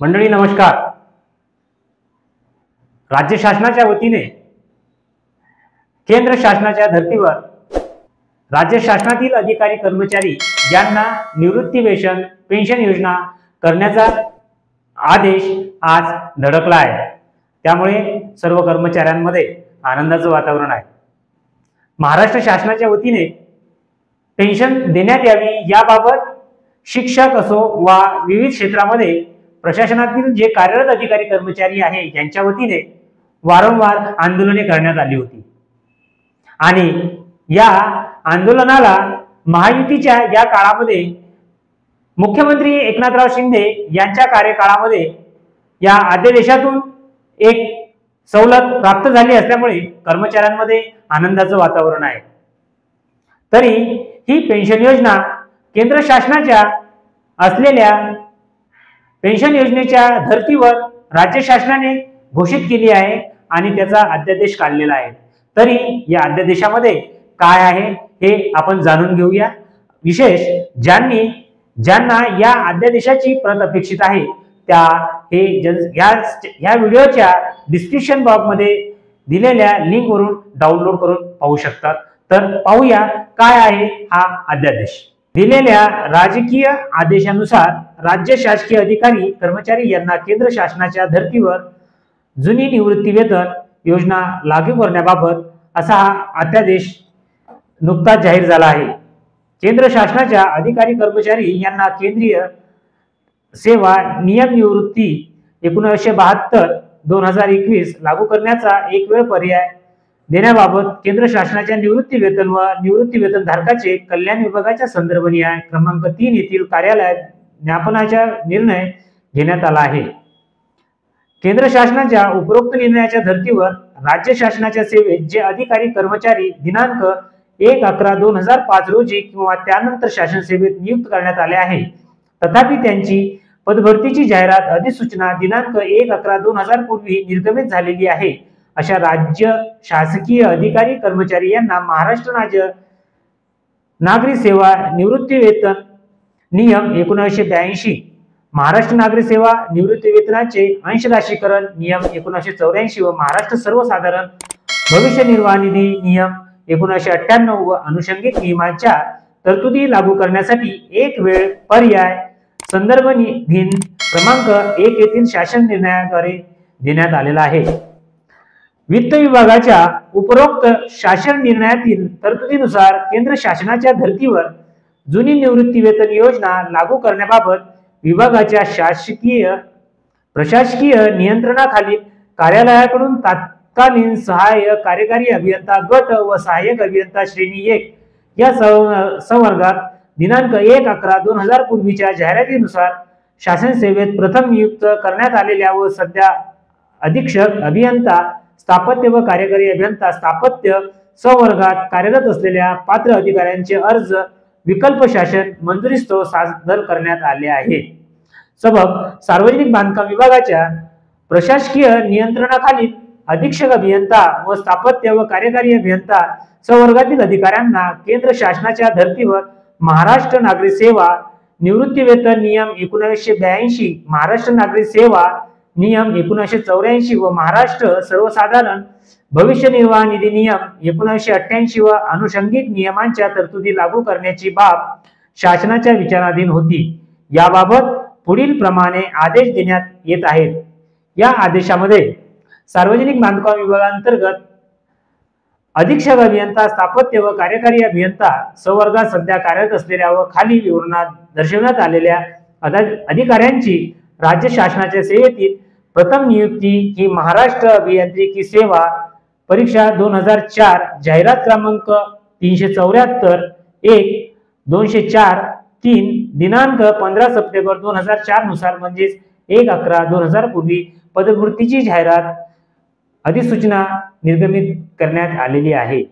मंडळी नमस्कार। राज्य शासनाच्या वतीने केंद्र शासनाच्या धर्तीवर राज्य शासनातील अधिकारी कर्मचारी यांना निवृत्ती वेतन पेन्शन योजना करण्याचा आदेश आज धडकला आहे। त्यामुळे सर्व कर्मचाऱ्यांमध्ये आनंदाचं वातावरण आहे। महाराष्ट्र शासनाच्या वतीने पेन्शन देण्यात यावी याबाबत शिक्षक असो वा विविध क्षेत्रामध्ये प्रशासनातील जे कार्यरत अधिकारी कर्मचारी आहे यांच्या वतीने वारंवार आंदोलने करण्यात आली होती आणि या आंदोलनाला महायुतीच्या या काळामध्ये मुख्यमंत्री एकनाथराव शिंदे यांच्या कार्यकाळामध्ये या अध्यादेशातून एक सवलत प्राप्त झाली असल्यामुळे कर्मचाऱ्यांमध्ये आनंदाचं वातावरण आहे। तरी ही पेन्शन योजना केंद्र शासनाच्या असलेल्या पेन्शन योजनेच्या धर्तीवर राज्य शासनाने घोषित केली आहे आणि त्याचा अध्यादेश काढलेला आहे। तरी या अध्यादेशामध्ये काय आहे हे आपण जाणून घेऊया। विशेष ज्यांना या अध्यादेशाची प्रत अपेक्षित आहे त्या या व्हिडिओच्या डिस्क्रिप्शन बॉक्स मध्ये दिलेल्या लिंक वरून डाउनलोड करून पाहू शकतात। तर पाहूया काय आहे हा अध्यादेश। दिलेल्या राजकीय आदेशानुसार राज्य शासकीय अधिकारी कर्मचारी यांना केंद्र शासनाच्या धर्तीवर जुनी निवृत्ती वेतन योजना लागू करण्याबाबत असा हा अध्यादेश नुकताच जाहीर झाला आहे। केंद्र शासनाच्या अधिकारी कर्मचारी यांना केंद्रीय सेवा नियम निवृत्ती 1972-2021 लागू करण्याचा एक वेळ पर्याय देण्याबाबत केंद्र शासनाच्या निवृत्ती वेतन व निवृत्ती वेतन धारकाचे कल्याण विभागाच्या संदर्भ न्याय क्रमांक 3 येथील कार्यालयात ज्ञापनाचा निर्णय घेण्यात आला आहे। केंद्र शासनाच्या उपरोक्त निर्णयाच्या धर्तीवर राज्य शासनाच्या सेवेत जे अधिकारी कर्मचारी दिनांक 1/11/2005 रोजी किंवा त्यानंतर शासन सेवेत नियुक्त करण्यात आले आहे तथापि त्यांची पदभरतीची जाहिरात अधिसूचना दिनांक 1/11/2000 पूर्वी निर्गमित झालेली आहे अशा राज्य शासकीय अधिकारी कर्मचारी यांना महाराष्ट्र राज्य नागरी सेवा निवृत्ती वेतन नियम 1982, महाराष्ट्र नागरी सेवा निवृत्ती वेतनाचे अंश राशीकरण नियम 1984 व महाराष्ट्र सर्वसाधारण भविष्य निर्वाह निधी नियम 1998 व अनुषंगिक नियमांच्या तरतुदी लागू करण्यासाठी एक वेळ पर्याय संदर्भ दिन क्रमांक 1 येथील शासन निर्णयाद्वारे देण्यात आलेला आहे। वित्त विभागाच्या उपरोक्त शासन निर्णयातील तरतुदीनुसार केंद्र शासनाच्या धर्तीवर जुनी निवृत्ती वेतन योजना लागू करण्याबाबत विभागाच्या प्रशासकीय नियंत्रणाखालील कार्यालयाकडून तत्कालीन सहाय्यक कार्यकारी अभियंता गट व सहाय्यक अभियंता श्रेणी 1 या संवर्गात दिनांक 1/11/2000 पूर्वीच्या जाहिरातीनुसार शासन सेवेत प्रथम नियुक्त करण्यात आलेल्या व सध्या अधीक्षक अभियंता स्थापत्य व कार्यकारी अभियंता स्थापत्य संवर्गात कार्यरत असलेल्या पात्र अधिकाऱ्यांचे अर्ज विकल्प शासन मंजुरीस्तव सादर करण्यात आले आहे। सबब सार्वजनिक बांधकाम विभागाच्या प्रशासकीय नियंत्रणाखालील अधीक्षक अभियंता व स्थापत्य व कार्यकारी अभियंता संवर्गातील अधिकाऱ्यांना केंद्र शासनाच्या धर्तीवर महाराष्ट्र नागरी सेवा निवृत्ती वेतन नियम 1982, महाराष्ट्र नागरी सेवा नियम 1984 व महाराष्ट्र सर्वसाधारण भविष्य निर्वाह निधी नियम 1988 व अनुषंगिक नियमांच्या तरतुदी लागू करण्याची बाब शासनाच्या विचाराधीन होती। याबाबत पुढील प्रमाणे आदेश देण्यात येत आहेत। या आदेशामध्ये सार्वजनिक बांधकाम विभागांतर्गत अधीक्षक अभियंता स्थापत्य व कार्यकारी अभियंता संवर्गात सध्या कार्यरत असलेल्या व खाली विवरणात दर्शवण्यात आलेल्या अधिकाऱ्यांची राज्य शासनाच्या सेवेतील प्रथम नियुक्ती ही महाराष्ट्र अभियांत्रिकी सेवा परीक्षा 2004 जाहिरात क्रमांक 374-1-204-3 दिनांक 15 सप्टेंबर 2004 नुसार म्हणजे 1/11/2000 पूर्वी पदभरतीची जाहिरात अधिसूचना निर्गमित करण्यात आलेली आहे।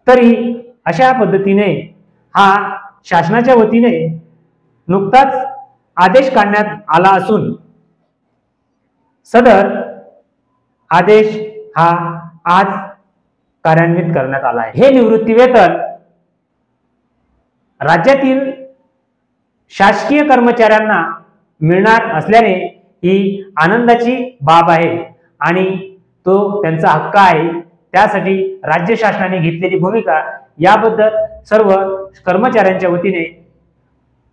तरी अशा पद्धतीने हा शासनाच्या वतीने नुकताच आदेश काढण्यात आला असून सदर आदेश हा आज कार्यान्वित करण्यात आला आहे। हे निवृत्ती वेतन राज्यातील शासकीय कर्मचाऱ्यांना मिळणार असल्याने ही आनंदाची बाब आहे आणि तो त्यांचा हक्क आहे। त्यासाठी राज्य शासनाने घेतलेली भूमिका याबद्दल सर्व कर्मचाऱ्यांच्या वतीने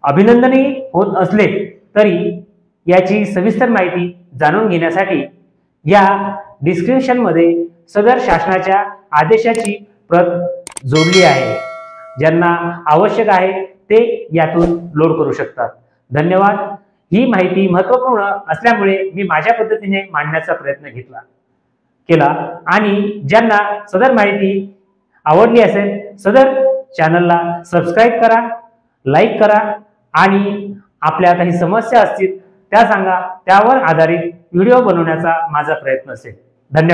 अभिनंदनही होत असले तरी याची सविस्तर माहिती जाणून घेण्यासाठी या डिस्क्रिप्शन मध्ये सदर शासनाच्या आदेशाची प्रत जोडली आहे। ज्यांना आवश्यक आहे ते यातून लोड करू शकतात। धन्यवाद। ही माहिती महत्त्वपूर्ण असल्यामुळे मी माझ्या पद्धतीने मांडण्याचा प्रयत्न केला आणि ज्यांना सदर माहिती आवडली असेल सदर चॅनलला सबस्क्राईब करा, लाईक करा आणि आपल्या काही समस्या असतील त्या सांगा, त्यावर आधारित व्हिडिओ बनवण्याचा माझा प्रयत्न असेल। धन्यवाद।